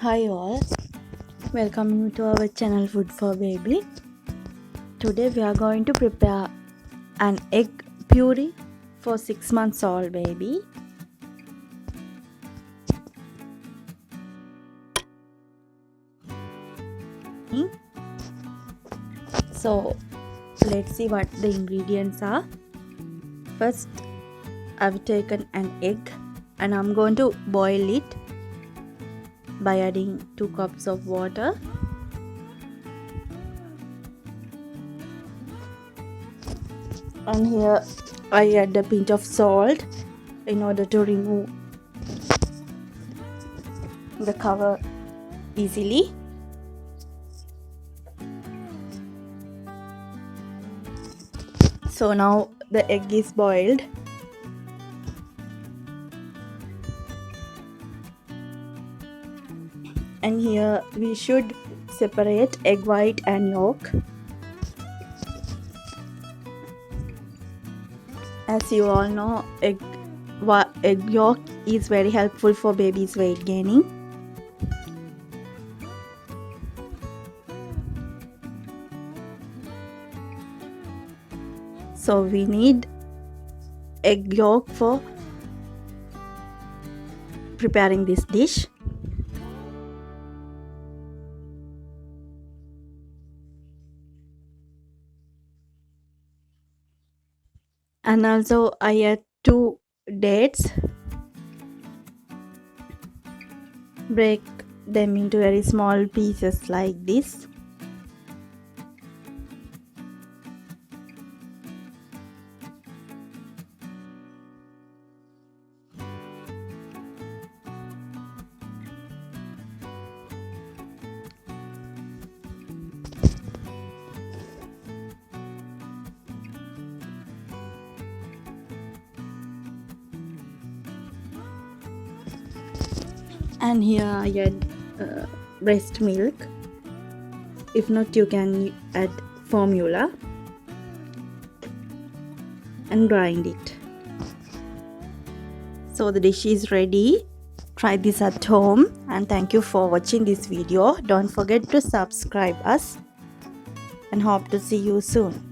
Hi all, welcome to our channel Food for Baby. Today we are going to prepare an egg puree for 6 months old baby. So let's see what the ingredients are. First, I've taken an egg and I'm going to boil it by adding 2 cups of water. And here I add a pinch of salt in order to remove the cover easily. So now the egg is boiled. And here we should separate egg white and yolk. As you all know, egg yolk is very helpful for baby's weight gaining. So we need egg yolk for preparing this dish. And also I add 2 dates. Break them into very small pieces like this. And here I add breast milk. If not, you can add formula and grind it. So the dish is ready. Try this at home and thank you for watching this video. Don't forget to subscribe us and hope to see you soon.